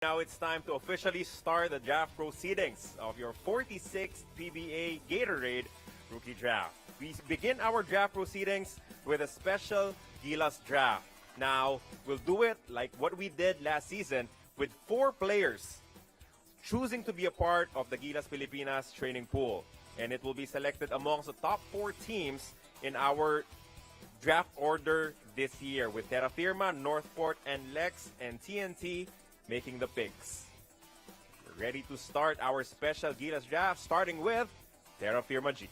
Now it's time to officially start the draft proceedings of your 46th PBA Gatorade Rookie Draft. We begin our draft proceedings with a special Gilas draft. Now, we'll do it like what we did last season with 4 players choosing to be a part of the Gilas Pilipinas training pool. And it will be selected amongst the top 4 teams in our draft order this year, with Terra Firma, Northport, and Lex and TNT making the picks. We're ready to start our special Gilas draft, starting with Terra Firma G.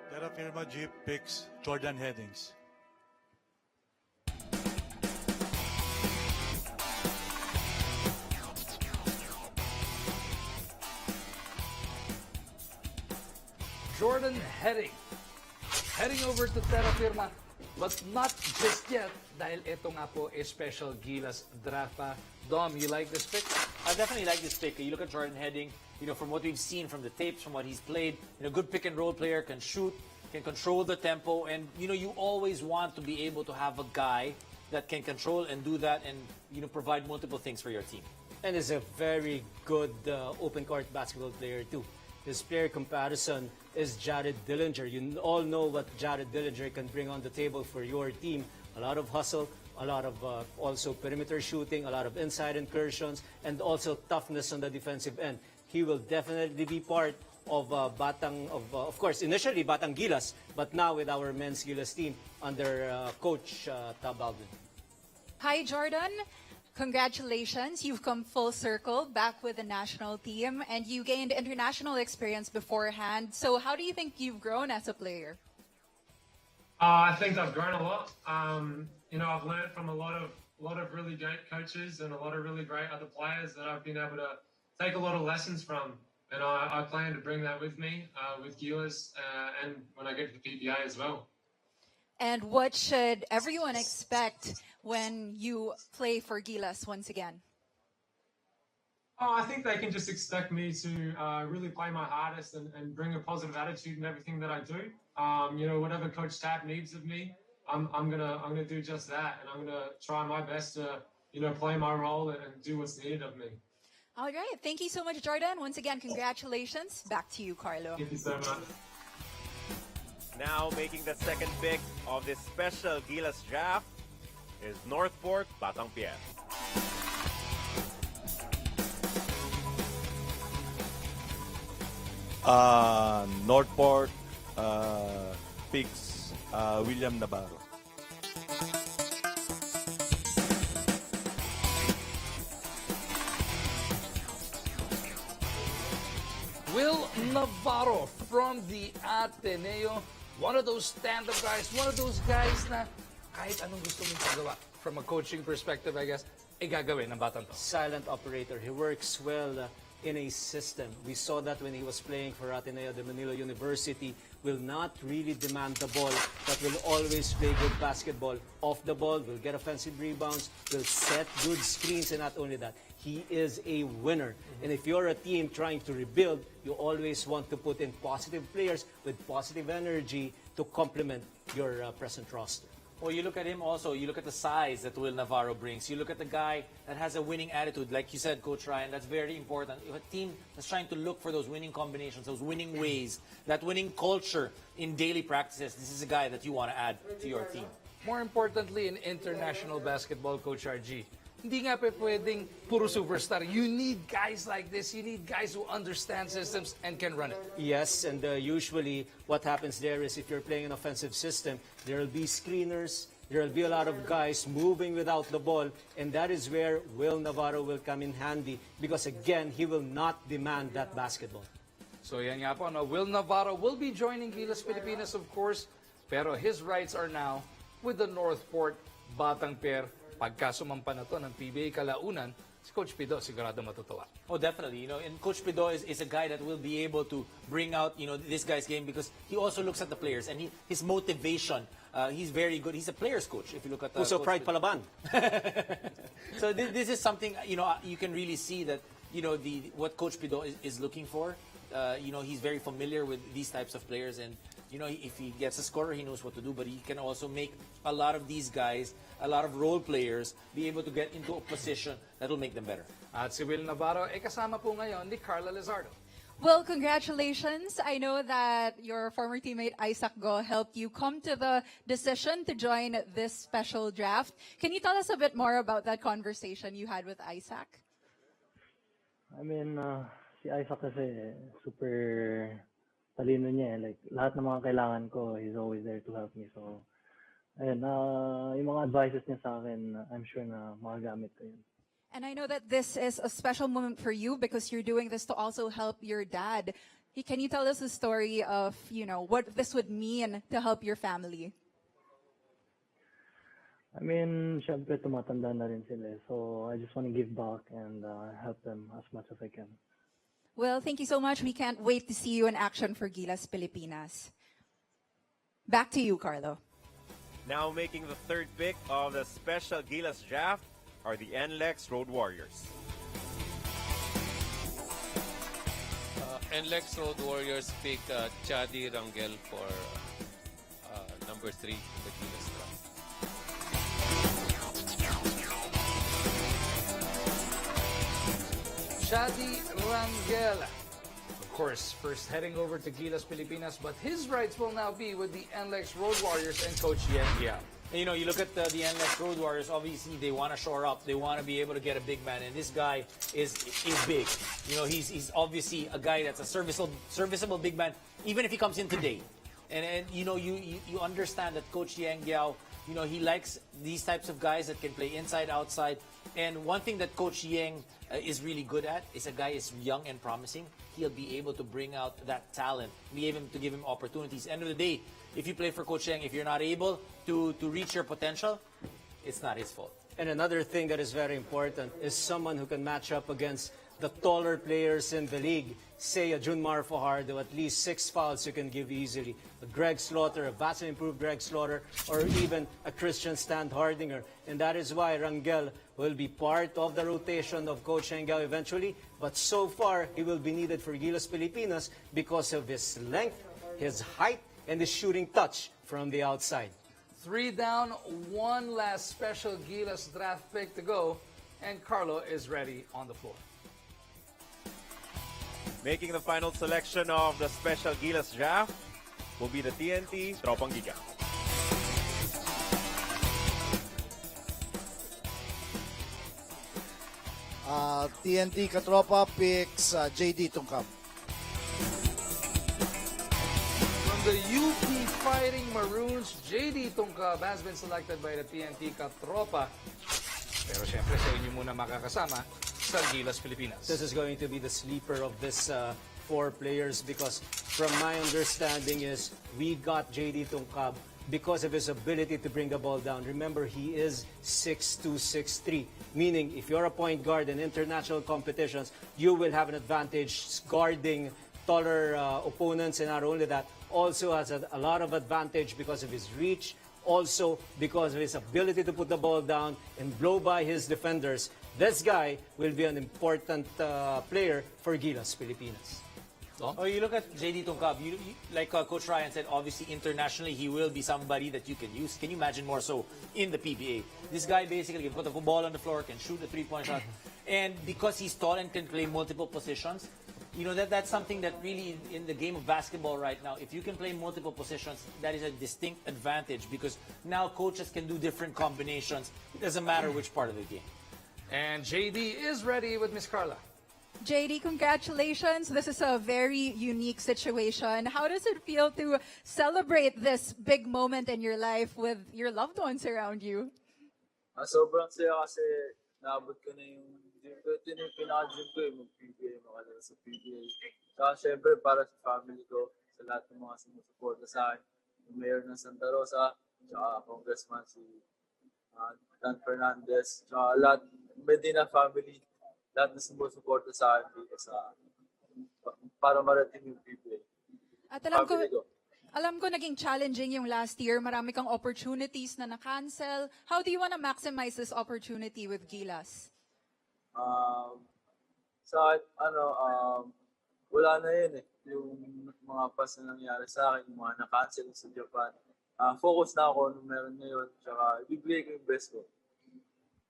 Terra Firma G picks Jordan Headings. Jordan heading over to Terra Firma, but not just yet dahil ito nga po is special Gilas draft pa. Dom, you like this pick? I definitely like this pick. You look at Jordan Heading, from what we've seen from the tapes, from what he's played, good pick and roll player, can shoot, can control the tempo, and you always want to be able to have a guy that can control and do that and provide multiple things for your team. And is a very good open court basketball player too. His player comparison is Jared Dillinger. You all know what Jared Dillinger can bring on the table for your team. A lot of hustle, a lot of also perimeter shooting, a lot of inside incursions, and also toughness on the defensive end. He will definitely be part of of course, initially Batang Gilas, but now with our men's Gilas team under Coach Tab Alvin. Hi, Jordan. Congratulations. You've come full circle back with the national team, and you gained international experience beforehand. So how do you think you've grown as a player? I think I've grown a lot. I've learned from a lot of really great coaches and a lot of really great other players that I've been able to take a lot of lessons from. And I plan to bring that with me with Gilas and when I get to the PBA as well. And what should everyone expect when you play for Gilas once again? I think they can just expect me to really play my hardest and bring a positive attitude in everything that I do. Whatever Coach Tab needs of me, I'm gonna do just that, and I'm gonna try my best to play my role and do what's needed of me. All right. Thank you so much, Jordan. Once again, congratulations. Back to you, Carlo. Thank you so much. Now making the second pick of this special Gilas draft is Northport Batang Pier. Northport picks William Navarro. Will Navarro from the Ateneo, one of those stand-up guys, one of those guys na kahit anong gusto mong pagawa. From a coaching perspective, I guess, gagawin ng batang to. Silent operator. He works well in a system. We saw that when he was playing for Ateneo de Manila University. Will not really demand the ball, but will always play good basketball. Off the ball, will get offensive rebounds, will set good screens, and not only that, he is a winner. And if you're a team trying to rebuild, you always want to put in positive players with positive energy to complement your present roster. Well, you look at him also, you look at the size that Will Navarro brings. You look at the guy that has a winning attitude. Like you said, Coach Ryan, that's very important. You have a team that's trying to look for those winning combinations, those winning ways, that winning culture in daily practices. This is a guy that you want to add to your team. More importantly, in international basketball, Coach RG, hindi nga pwedeng puro superstar. You need guys like this. You need guys who understand systems and can run it. Yes, and usually what happens there is if you're playing an offensive system, there will be screeners, there will be a lot of guys moving without the ball, and that is where Will Navarro will come in handy because, again, he will not demand that basketball. So yan nga po, no? Will Navarro will be joining Gilas Pilipinas, of course, pero his rights are now with the Northport Batang Pier. Pagka sumampa na to ng PBA kalaunan, si Coach Pido sigurado matutuwa. Oh, definitely. And Coach Pido is a guy that will be able to bring out, this guy's game because he also looks at the players and his motivation. He's very good. He's a player's coach. If you look at Puso Pride Palaban. So this is something you can really see that what Coach Pido is looking for. He's very familiar with these types of players, and You know, if he gets a scorer, he knows what to do, but he can also make a lot of these guys, a lot of role players, be able to get into a position that will make them better. At si Will Navarro ay kasama po ngayon ni Carla Lizardo. Well, congratulations. I know that your former teammate Isaac Go helped you come to the decision to join this special draft. Can you tell us a bit more about that conversation you had with Isaac? I mean, si Isaac kasi super talino niya eh. Like, lahat ng mga kailangan ko, he's always there to help me. So, ayun, yung mga advices niya sa akin, I'm sure na magagamit ko yun. And I know that this is a special moment for you because you're doing this to also help your dad. Can you tell us a story of, you know, what this would mean to help your family? I mean, syempre tumatanda na rin sila. So, I just want to give back and help them as much as I can. Well, thank you so much. We can't wait to see you in action for Gilas Pilipinas. Back to you, Carlo. Now making the third pick of the special Gilas draft are the NLEX Road Warriors. NLEX Road Warriors pick Chadi Rangel for number 3 in the Gilas draft. Shadi Rangel. Of course, first heading over to Gilas Pilipinas, but his rights will now be with the NLEX Road Warriors and Coach Yen Giao. And, you know, you look at the NLEX Road Warriors, obviously they want to shore up. They want to be able to get a big man, and this guy is big. You know, he's obviously a guy that's a serviceable big man, even if he comes in today. And you know, you understand that Coach Yen Giao, you know, he likes these types of guys that can play inside, outside. And one thing that Coach Yang is really good at is a guy is young and promising. He'll be able to bring out that talent, be able to give him opportunities. End of the day, if you play for Coach Yang, if you're not able to reach your potential, it's not his fault. And another thing that is very important is someone who can match up against the taller players in the league. Say a Junmar Fajardo, at least 6 fouls you can give easily. A Greg Slaughter, a vastly improved Greg Slaughter, or even a Christian Stan Hardinger. And that is why Rangel will be part of the rotation of Coach Rangel eventually. But so far, he will be needed for Gilas Pilipinas because of his length, his height, and his shooting touch from the outside. 3 down, 1 last special Gilas draft pick to go, and Carlo is ready on the floor. Making the final selection of the special Gilas draft will be the TNT Tropang Giga. TNT Katropa picks JD Tonka. From the UP Fighting Maroons, JD Tonka has been selected by the TNT Katropa. Pero syempre sa inyo muna makakasama sa Gilas Pilipinas. This is going to be the sleeper of this 4 players because from my understanding is we got JD Tonka because of his ability to bring the ball down. Remember, he is 6'2", 6'3", meaning if you're a point guard in international competitions, you will have an advantage guarding taller opponents, and not only that, also has a lot of advantage because of his reach, also because of his ability to put the ball down and blow by his defenders. This guy will be an important player for Gilas Pilipinas. Oh, you look at JD Tonka, like Coach Ryan said, obviously internationally he will be somebody that you can use. Can you imagine more so in the PBA? This guy basically can put the ball on the floor, can shoot a 3-point shot, and because he's tall and can play multiple positions, you know, that's something that really in the game of basketball right now, if you can play multiple positions, that is a distinct advantage because now coaches can do different combinations. It doesn't matter which part of the game. And JD is ready with Miss Carla. JD, congratulations. This is a very unique situation. How does it feel to celebrate this big moment in your life with your loved ones around you? Sobrang saya kasi naabot ko na yung dream ko. Ito yung pinaka-dream ko yung mag-PBA, makadala sa PBA. Saka syempre para sa family ko, sa lahat ng mga sumusuporta sa akin, yung mayor ng Santa Rosa, saka congressman si Dan Fernandez, saka lahat, Medina family, lahat na sumusuporta sa akin dito sa para marating yung PBA. At alam ko naging challenging yung last year. Marami kang opportunities na na-cancel. How do you want to maximize this opportunity with Gilas? Sa wala na yun eh. yung mga pass na nangyari sa akin, yung mga na-cancel sa Japan. Focus na ako nung meron ngayon, tsaka ibigay ko yung best ko.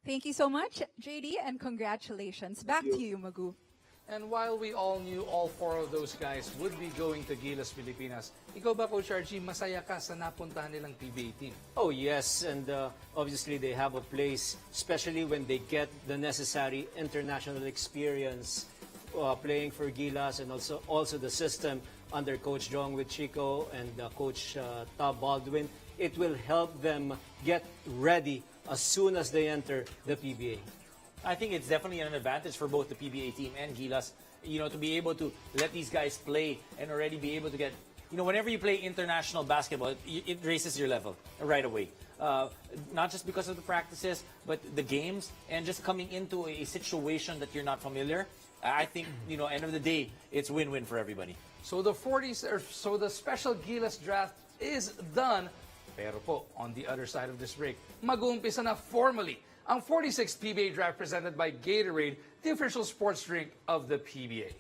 Thank you so much, JD, and congratulations. Back to you, Magu. And while we all knew all four of those guys would be going to Gilas, Pilipinas, ikaw ba, Coach RG, masaya ka sa napuntahan nilang PBA team? Oh yes, and obviously they have a place, especially when they get the necessary international experience playing for Gilas, and also the system under Coach Jong with Chico and Coach Tab Baldwin. It will help them get ready as soon as they enter the PBA. I think it's definitely an advantage for both the PBA team and Gilas, to be able to let these guys play and already be able to get, whenever you play international basketball, it raises your level right away. Not just because of the practices, but the games and just coming into a situation that you're not familiar. I think, end of the day, it's win-win for everybody. So the the special Gilas draft is done. Pero po, on the other side of this break, mag-uumpisa na formally ang 46th PBA draft presented by Gatorade, the official sports drink of the PBA.